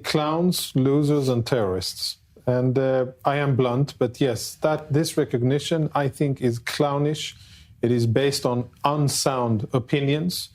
Clowns, losers, and terrorists. And I am blunt, but yes, this recognition, I think, is clownish. It is based on unsound opinions.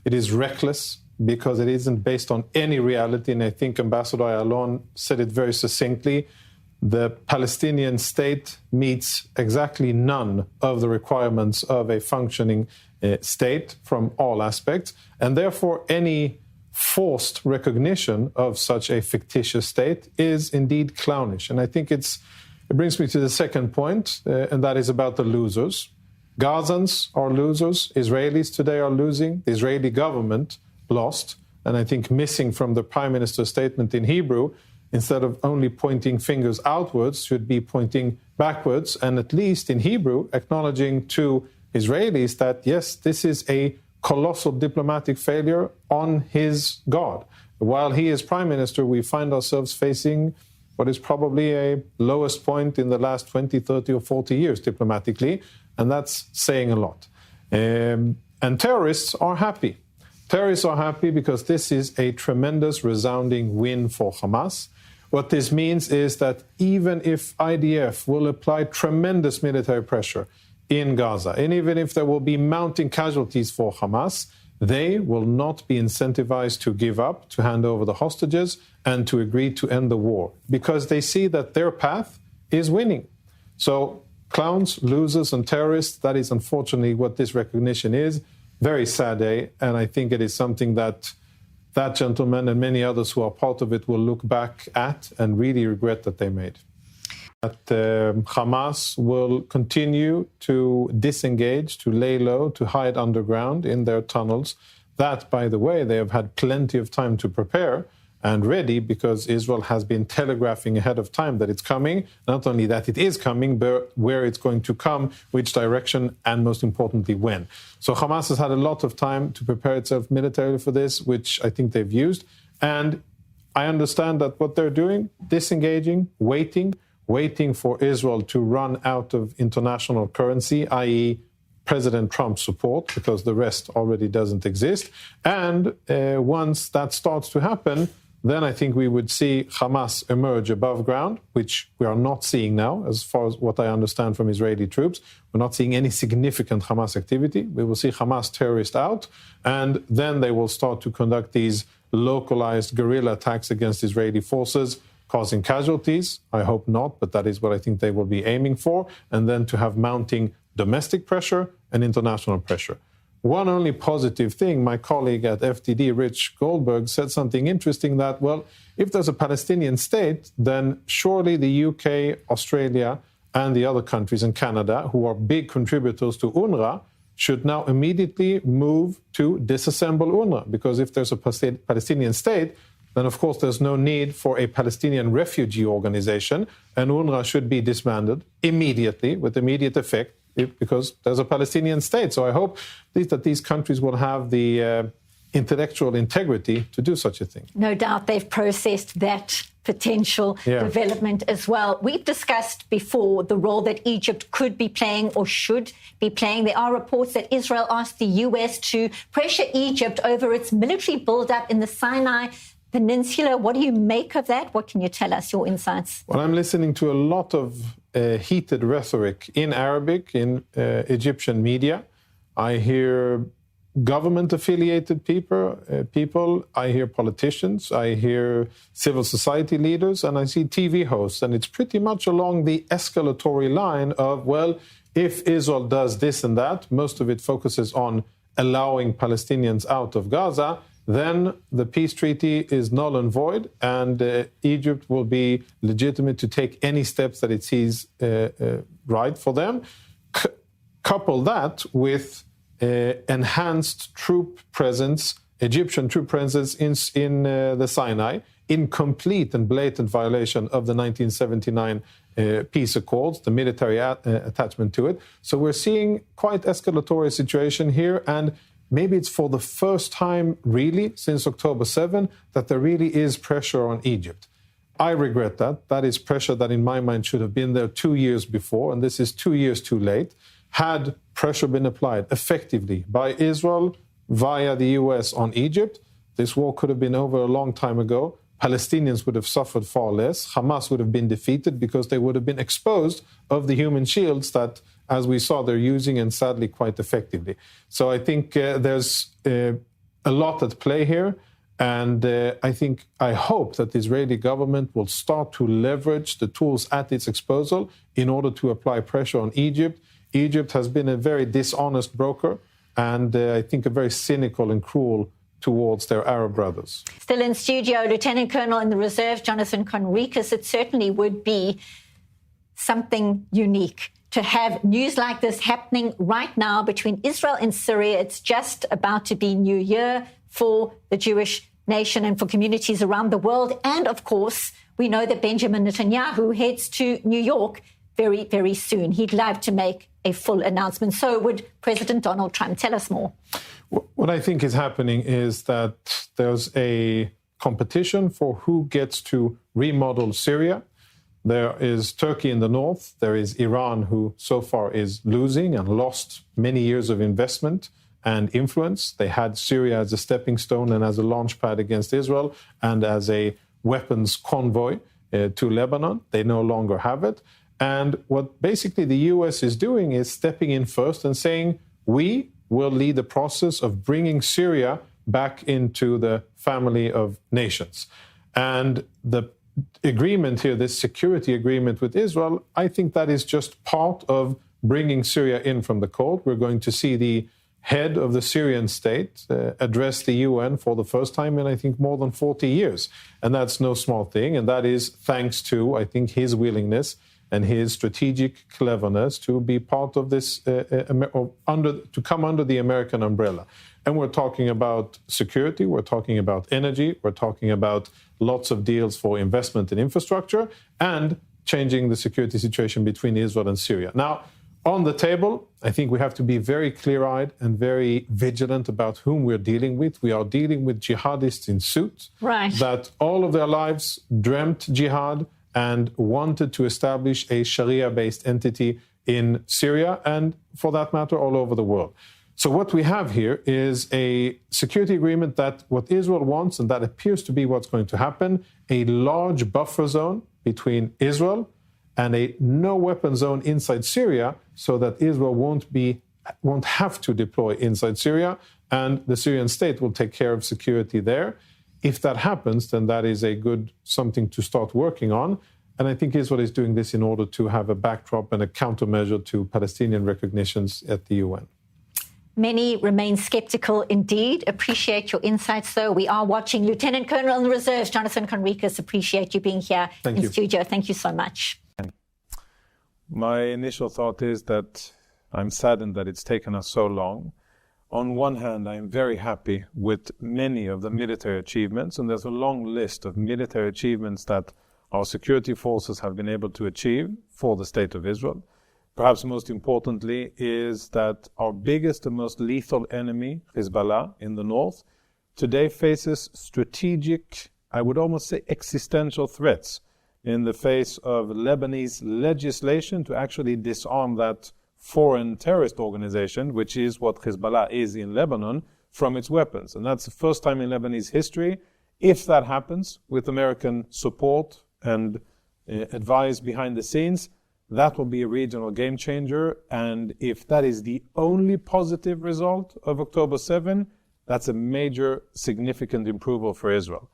It is reckless because it isn't based on any reality. And I think Ambassador Ayalon said it very succinctly. The Palestinian state meets exactly none of the requirements of a functioning state from all aspects. And therefore, any forced recognition of such a fictitious state is indeed clownish. And I think it brings me to the second point, and that is about the losers. Gazans are losers. Israelis today are losing. The Israeli government lost. And I think missing from the Prime Minister's statement in Hebrew, instead of only pointing fingers outwards, should be pointing backwards, and at least in Hebrew, acknowledging to Israelis that, yes, this is a colossal diplomatic failure on his God. While he is Prime Minister, we find ourselves facing what is probably a lowest point in the last 20, 30 or 40 years diplomatically, and that's saying a lot. And terrorists are happy. Terrorists are happy because this is a tremendous, resounding win for Hamas. What this means is that even if IDF will apply tremendous military pressure in Gaza, and even if there will be mounting casualties for Hamas, they will not be incentivized to give up, to hand over the hostages, and to agree to end the war, because they see that their path is winning. So clowns, losers, and terrorists, that is unfortunately what this recognition is. Very sad day, and I think it is something that gentleman and many others who are part of it will look back at and really regret that they made. That Hamas will continue to disengage, to lay low, to hide underground in their tunnels. That, by the way, they have had plenty of time to prepare and ready, because Israel has been telegraphing ahead of time that it's coming. Not only that it is coming, but where it's going to come, which direction, and most importantly, when. So Hamas has had a lot of time to prepare itself militarily for this, which I think they've used. And I understand that what they're doing, disengaging, waiting for Israel to run out of international currency, i.e., President Trump's support, because the rest already doesn't exist. And once that starts to happen, then I think we would see Hamas emerge above ground, which we are not seeing now, as far as what I understand from Israeli troops. We're not seeing any significant Hamas activity. We will see Hamas terrorists out, and then they will start to conduct these localized guerrilla attacks against Israeli forces, causing casualties. I hope not, but that is what I think they will be aiming for, and then to have mounting domestic pressure and international pressure. One only positive thing, my colleague at FDD, Rich Goldberg, said something interesting that, well, if there's a Palestinian state, then surely the UK, Australia, and the other countries in Canada, who are big contributors to UNRWA, should now immediately move to disassemble UNRWA. Because if there's a Palestinian state, then of course there's no need for a Palestinian refugee organization, and UNRWA should be disbanded immediately, with immediate effect, because there's a Palestinian state. So I hope that these countries will have the intellectual integrity to do such a thing. No doubt they've processed that potential development as well. We've discussed before the role that Egypt could be playing or should be playing. There are reports that Israel asked the US to pressure Egypt over its military buildup in the Sinai Peninsula. What do you make of that? What can you tell us, your insights? Well, I'm listening to a lot of heated rhetoric in Arabic, in Egyptian media. I hear government-affiliated people, I hear politicians, I hear civil society leaders, and I see TV hosts. And it's pretty much along the escalatory line of, well, if Israel does this and that, most of it focuses on allowing Palestinians out of Gaza, then the peace treaty is null and void, and Egypt will be legitimate to take any steps that it sees right for them. Couple that with enhanced troop presence, Egyptian troop presence in the Sinai, in complete and blatant violation of the 1979 peace accords, the military attachment to it. So we're seeing quite escalatory situation here, and maybe it's for the first time, really, since October 7, that there really is pressure on Egypt. I regret that. That is pressure that, in my mind, should have been there 2 years before, and this is 2 years too late. Had pressure been applied effectively by Israel via the US on Egypt, this war could have been over a long time ago. Palestinians would have suffered far less. Hamas would have been defeated because they would have been exposed of the human shields that, as we saw, they're using, and sadly quite effectively. So I think there's a lot at play here. And I hope that the Israeli government will start to leverage the tools at its disposal in order to apply pressure on Egypt. Egypt has been a very dishonest broker, and I think a very cynical and cruel towards their Arab brothers. Still in studio, Lieutenant Colonel in the Reserve, Jonathan Conricus. It certainly would be something unique to have news like this happening right now between Israel and Syria. It's just about to be New Year for the Jewish nation and for communities around the world. And of course, we know that Benjamin Netanyahu heads to New York very, very soon. He'd love to make a full announcement. So would President Donald Trump. Tell us more. What I think is happening is that there's a competition for who gets to remodel Syria. There is Turkey in the north. There is Iran, who so far is losing and lost many years of investment and influence. They had Syria as a stepping stone and as a launch pad against Israel and as a weapons convoy to Lebanon. They no longer have it. And what basically the U.S. is doing is stepping in first and saying, we will lead the process of bringing Syria back into the family of nations. And the agreement here, this security agreement with Israel, I think that is just part of bringing Syria in from the cold. We're going to see the head of the Syrian state address the UN for the first time in, I think, more than 40 years. And that's no small thing. And that is thanks to, I think, his willingness and his strategic cleverness to be part of this, to come under the American umbrella. And we're talking about security, we're talking about energy, we're talking about lots of deals for investment in infrastructure and changing the security situation between Israel and Syria. Now, on the table, I think we have to be very clear-eyed and very vigilant about whom we're dealing with. We are dealing with jihadists in suits that all of their lives dreamt jihad and wanted to establish a Sharia-based entity in Syria and, for that matter, all over the world. So what we have here is a security agreement that what Israel wants, and that appears to be what's going to happen, a large buffer zone between Israel and a no-weapon zone inside Syria so that Israel won't have to deploy inside Syria, and the Syrian state will take care of security there. If that happens, then that is a good something to start working on. And I think Israel is doing this in order to have a backdrop and a countermeasure to Palestinian recognitions at the UN. Many remain skeptical indeed. Appreciate your insights, though. We are watching. Lieutenant Colonel in the Reserves, Jonathan Conricus, appreciate you being here in studio. Thank you so much. My initial thought is that I'm saddened that it's taken us so long. On one hand, I am very happy with many of the military achievements, and there's a long list of military achievements that our security forces have been able to achieve for the State of Israel. Perhaps most importantly is that our biggest and most lethal enemy, Hezbollah in the north, today faces strategic, I would almost say existential threats in the face of Lebanese legislation to actually disarm that foreign terrorist organization, which is what Hezbollah is in Lebanon, from its weapons. And that's the first time in Lebanese history. If that happens with American support and advice behind the scenes, that will be a regional game changer. And if that is the only positive result of October 7, that's a major significant improvement for Israel.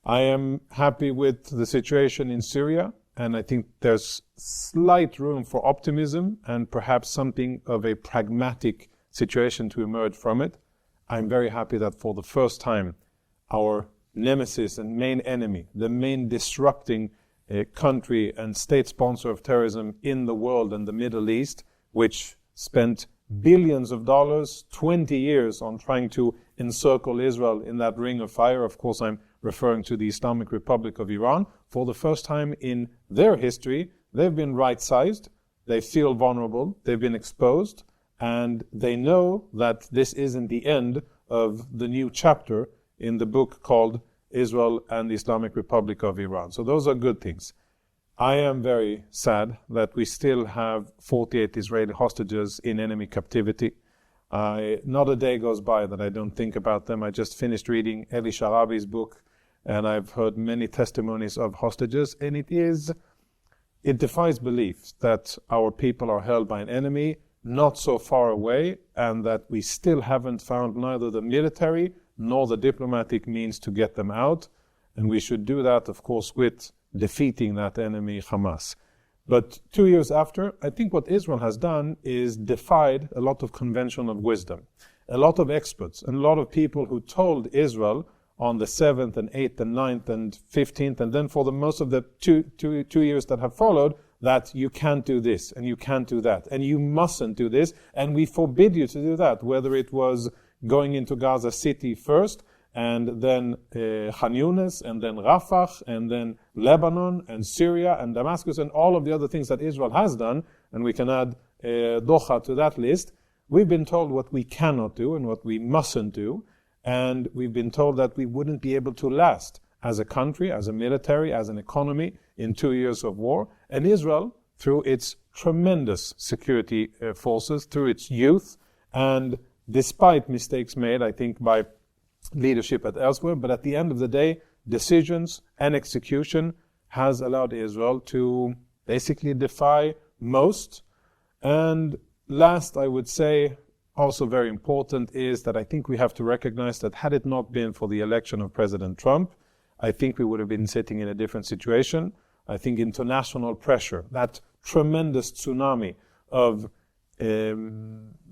I am happy with the situation in Syria, and I think there's slight room for optimism and perhaps something of a pragmatic situation to emerge from it. I'm very happy that for the first time, our nemesis and main enemy, the main disrupting country and state sponsor of terrorism in the world and the Middle East, which spent billions of dollars, 20 years on trying to encircle Israel in that ring of fire. Of course, I'm referring to the Islamic Republic of Iran. For the first time in their history, they've been right-sized, they feel vulnerable, they've been exposed, and they know that this isn't the end of the new chapter in the book called Israel and the Islamic Republic of Iran. So those are good things. I am very sad that we still have 48 Israeli hostages in enemy captivity. Not a day goes by that I don't think about them. I just finished reading Eli Sharabi's book, and I've heard many testimonies of hostages, and it defies belief that our people are held by an enemy not so far away, and that we still haven't found neither the military nor the diplomatic means to get them out. And we should do that, of course, with defeating that enemy, Hamas. But 2 years after, I think what Israel has done is defied a lot of conventional wisdom. A lot of experts and a lot of people who told Israel on the 7th and 8th and 9th and 15th, and then for the most of the two years that have followed, that you can't do this and you can't do that and you mustn't do this and we forbid you to do that, whether it was going into Gaza City first and then Khan Yunis and then Rafah and then Lebanon and Syria and Damascus and all of the other things that Israel has done, and we can add Doha to that list. We've been told what we cannot do and what we mustn't do, and we've been told that we wouldn't be able to last as a country, as a military, as an economy in 2 years of war. And Israel, through its tremendous security forces, through its youth, and despite mistakes made, I think, by leadership at elsewhere, but at the end of the day, decisions and execution has allowed Israel to basically defy most. And last, I would say, also very important, is that I think we have to recognize that had it not been for the election of President Trump, I think we would have been sitting in a different situation. I think international pressure, that tremendous tsunami of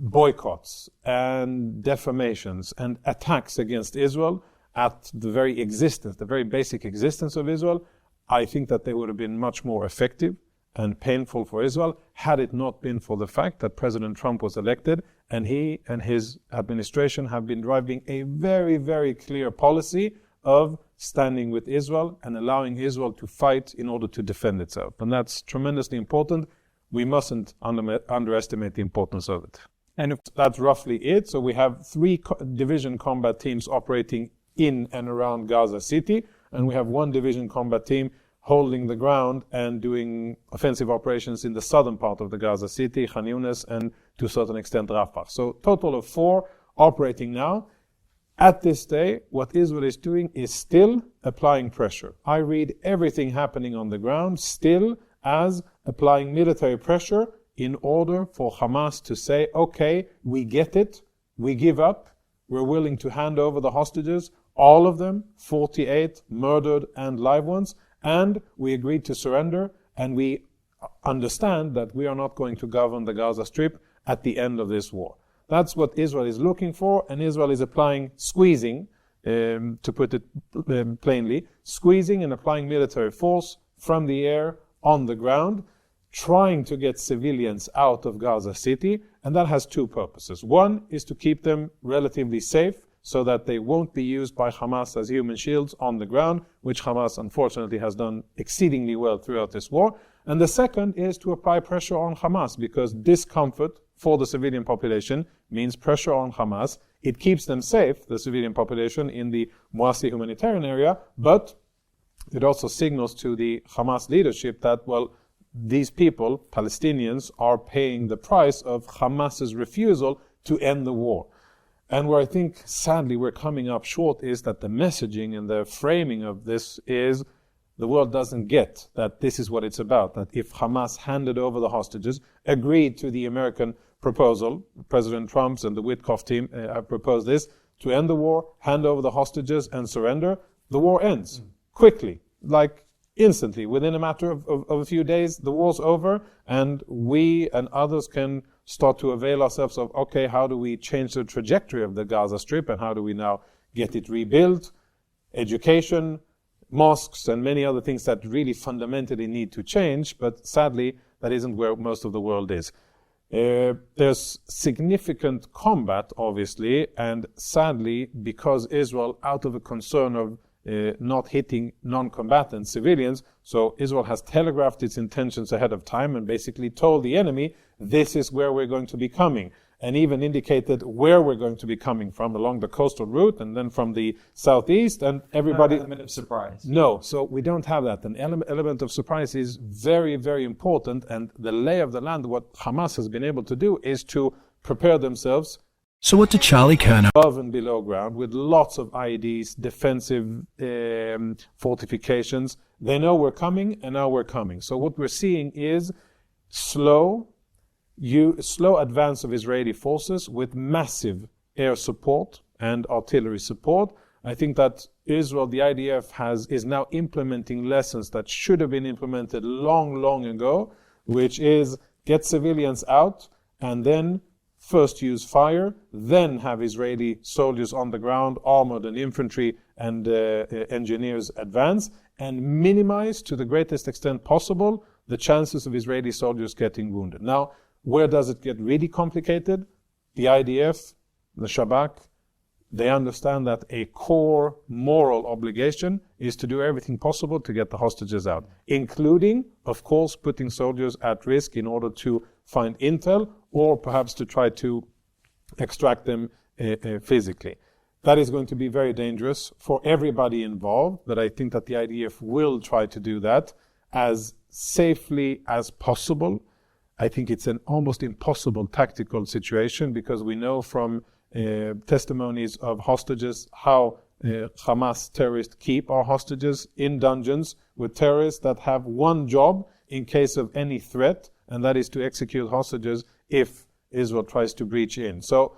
boycotts and defamations and attacks against Israel at the very existence, the very basic existence of Israel, I think that they would have been much more effective and painful for Israel had it not been for the fact that President Trump was elected and he and his administration have been driving a very, very clear policy of standing with Israel and allowing Israel to fight in order to defend itself. And that's tremendously important. We mustn't underestimate the importance of it. And that's roughly it. So we have 3 division combat teams operating in and around Gaza City, and we have 1 division combat team holding the ground and doing offensive operations in the southern part of the Gaza City, Khan Yunis, and to a certain extent Rafah. So total of 4 operating now. At this day, what Israel is doing is still applying pressure. I read everything happening on the ground still as applying military pressure in order for Hamas to say, okay, we get it, we give up, we're willing to hand over the hostages, all of them, 48 murdered and live ones, and we agreed to surrender, and we understand that we are not going to govern the Gaza Strip at the end of this war. That's what Israel is looking for, and Israel is applying squeezing, to put it plainly, squeezing and applying military force from the air on the ground, trying to get civilians out of Gaza City, and that has 2 purposes. One is to keep them relatively safe so that they won't be used by Hamas as human shields on the ground, which Hamas unfortunately has done exceedingly well throughout this war. And the second is to apply pressure on Hamas, because discomfort for the civilian population means pressure on Hamas. It keeps them safe, the civilian population, in the Moassi humanitarian area, but it also signals to the Hamas leadership that, well, these people, Palestinians, are paying the price of Hamas's refusal to end the war. And where I think, sadly, we're coming up short is that the messaging and the framing of this is the world doesn't get that this is what it's about, that if Hamas handed over the hostages, agreed to the American proposal, President Trump's and the Witkoff team have proposed this, to end the war, hand over the hostages and surrender, the war ends quickly, like instantly. Within a matter of a few days, the war's over, and we and others can start to avail ourselves of, okay, how do we change the trajectory of the Gaza Strip, and how do we now get it rebuilt? Education, mosques, and many other things that really fundamentally need to change, but sadly, that isn't where most of the world is. There's significant combat, obviously, and sadly, because Israel, out of a concern of not hitting non-combatant civilians, so Israel has telegraphed its intentions ahead of time and basically told the enemy, this is where we're going to be coming, and even indicated where we're going to be coming from along the coastal route and then from the southeast, and everybody... An element of surprise. No, so we don't have that. An element of surprise is very, very important, and the lay of the land, what Hamas has been able to do is to prepare themselves So what did Charlie Kerner above and below ground with lots of IEDs, defensive fortifications? They know we're coming, and now we're coming. So what we're seeing is slow advance of Israeli forces with massive air support and artillery support. I think that Israel, the IDF, is now implementing lessons that should have been implemented long ago, which is get civilians out and then first use fire, then have Israeli soldiers on the ground, armored and infantry and engineers advance, and minimize to the greatest extent possible the chances of Israeli soldiers getting wounded. Now, where does it get really complicated? The IDF, the Shabak, they understand that a core moral obligation is to do everything possible to get the hostages out, including, of course, putting soldiers at risk in order to find intel or perhaps to try to extract them physically. That is going to be very dangerous for everybody involved, but I think that the IDF will try to do that as safely as possible. I think it's an almost impossible tactical situation because we know from testimonies of hostages how Hamas terrorists keep our hostages in dungeons with terrorists that have one job in case of any threat, and that is to execute hostages if Israel tries to breach in. So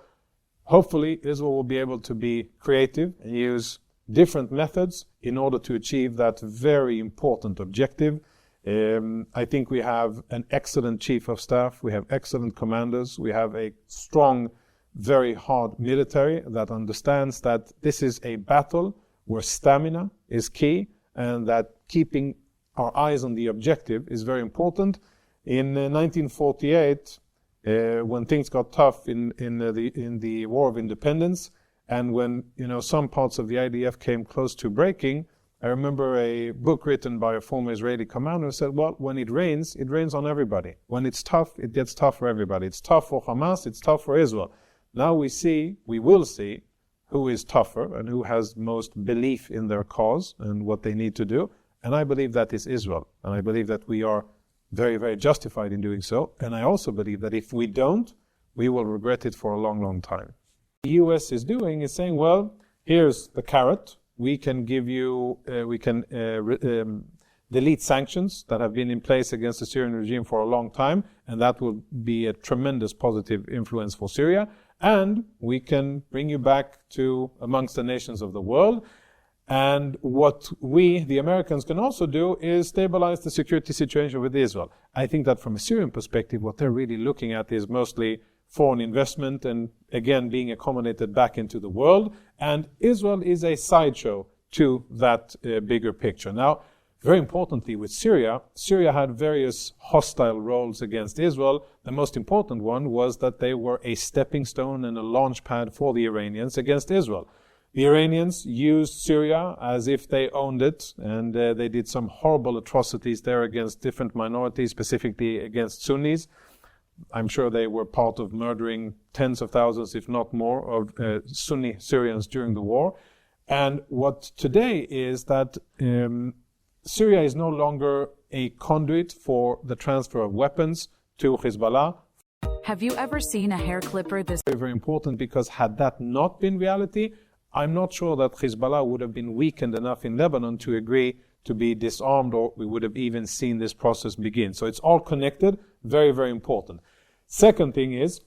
hopefully Israel will be able to be creative and use different methods in order to achieve that very important objective. I think we have an excellent chief of staff, we have excellent commanders, we have a strong, very hard military that understands that this is a battle where stamina is key and that keeping our eyes on the objective is very important. In 1948, when things got tough in the War of Independence, and when some parts of the IDF came close to breaking, I remember a book written by a former Israeli commander who said, well, when it rains on everybody. When it's tough, it gets tough for everybody. It's tough for Hamas, it's tough for Israel. Now we will see who is tougher and who has most belief in their cause and what they need to do. And I believe that is Israel. And I believe that we are very, very justified in doing so. And I also believe that if we don't, we will regret it for a long time. The US is saying, well, here's the carrot. We can give you, delete sanctions that have been in place against the Syrian regime for a long time, and that will be a tremendous positive influence for Syria. And we can bring you back to amongst the nations of the world. And what we, the Americans, can also do is stabilize the security situation with Israel. I think that from a Syrian perspective, what they're really looking at is mostly foreign investment and, again, being accommodated back into the world. And Israel is a sideshow to that bigger picture. Now, very importantly, with Syria had various hostile roles against Israel. The most important one was that they were a stepping stone and a launch pad for the Iranians against Israel. The Iranians used Syria as if they owned it, and they did some horrible atrocities there against different minorities, specifically against Sunnis. I'm sure they were part of murdering tens of thousands, if not more, of Sunni Syrians during the war. And what today is that Syria is no longer a conduit for the transfer of weapons to Hezbollah. Have you ever seen a hair clipper this? Very, very important, because had that not been reality, I'm not sure that Hezbollah would have been weakened enough in Lebanon to agree to be disarmed, or we would have even seen this process begin. So it's all connected, very, very important. Second thing is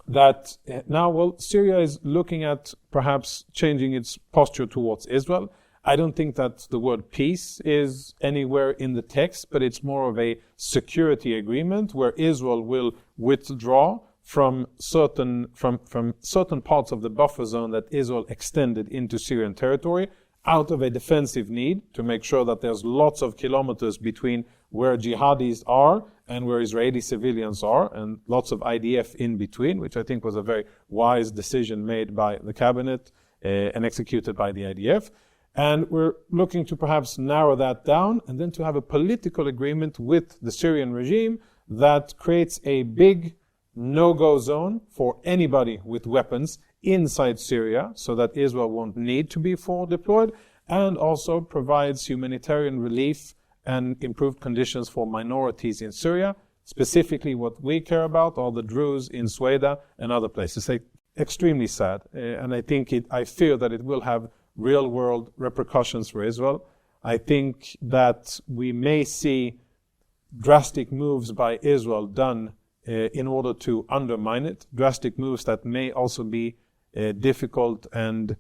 that now, Syria is looking at perhaps changing its posture towards Israel. I don't think that the word peace is anywhere in the text, but it's more of a security agreement where Israel will withdraw from certain parts of the buffer zone that Israel extended into Syrian territory out of a defensive need to make sure that there's lots of kilometers between where jihadis are and where Israeli civilians are, and lots of IDF in between, which I think was a very wise decision made by the cabinet and executed by the IDF. And we're looking to perhaps narrow that down and then to have a political agreement with the Syrian regime that creates a big no-go zone for anybody with weapons inside Syria, so that Israel won't need to be forward deployed, and also provides humanitarian relief and improved conditions for minorities in Syria. Specifically, what we care about are the Druze in Sweden and other places. extremely sad, and I fear that it will have real-world repercussions for Israel. I think that we may see drastic moves by Israel done in order to undermine it, drastic moves that may also be difficult and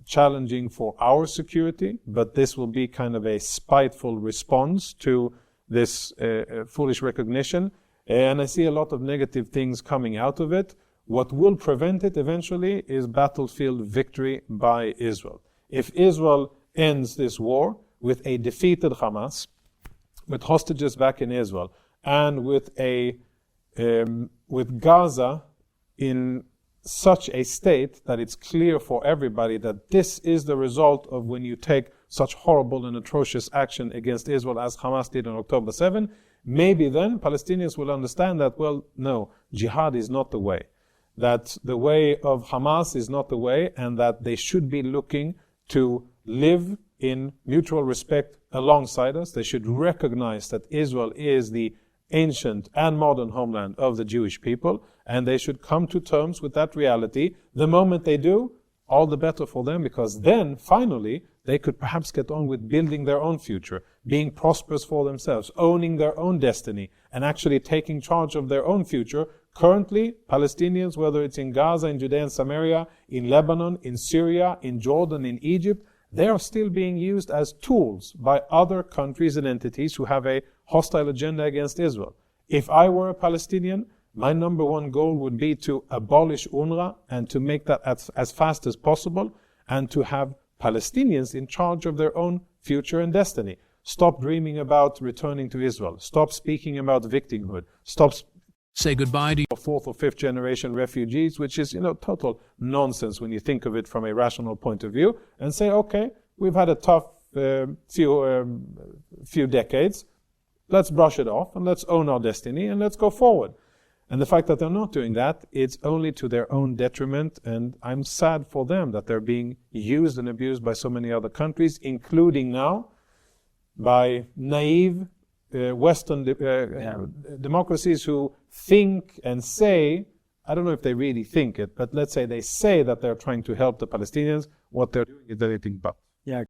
challenging for our security, but this will be kind of a spiteful response to this foolish recognition. And I see a lot of negative things coming out of it. What will prevent it eventually is battlefield victory by Israel. If Israel ends this war with a defeated Hamas, with hostages back in Israel, and with Gaza in such a state that it's clear for everybody that this is the result of when you take such horrible and atrocious action against Israel as Hamas did on October 7, maybe then Palestinians will understand that, well, no, jihad is not the way. That the way of Hamas is not the way, and that they should be looking to live in mutual respect alongside us. They should recognize that Israel is the ancient and modern homeland of the Jewish people, and they should come to terms with that reality. The moment they do, all the better for them, because then, finally, they could perhaps get on with building their own future, being prosperous for themselves, owning their own destiny, and actually taking charge of their own future. Currently, Palestinians, whether it's in Gaza, in Judea and Samaria, in Lebanon, in Syria, in Jordan, in Egypt, they are still being used as tools by other countries and entities who have a hostile agenda against Israel. If I were a Palestinian, my number one goal would be to abolish UNRWA and to make that as fast as possible, and to have Palestinians in charge of their own future and destiny. Stop dreaming about returning to Israel. Stop speaking about victimhood. Stop say goodbye to fourth or fifth generation refugees, which is, total nonsense when you think of it from a rational point of view, and say, okay, we've had a tough few decades. Let's brush it off and let's own our destiny and let's go forward. And the fact that they're not doing that, it's only to their own detriment, and I'm sad for them that they're being used and abused by so many other countries, including now by naive Western democracies who think and say, I don't know if they really think it, but let's say they say that they're trying to help the Palestinians. What they're doing is anything but.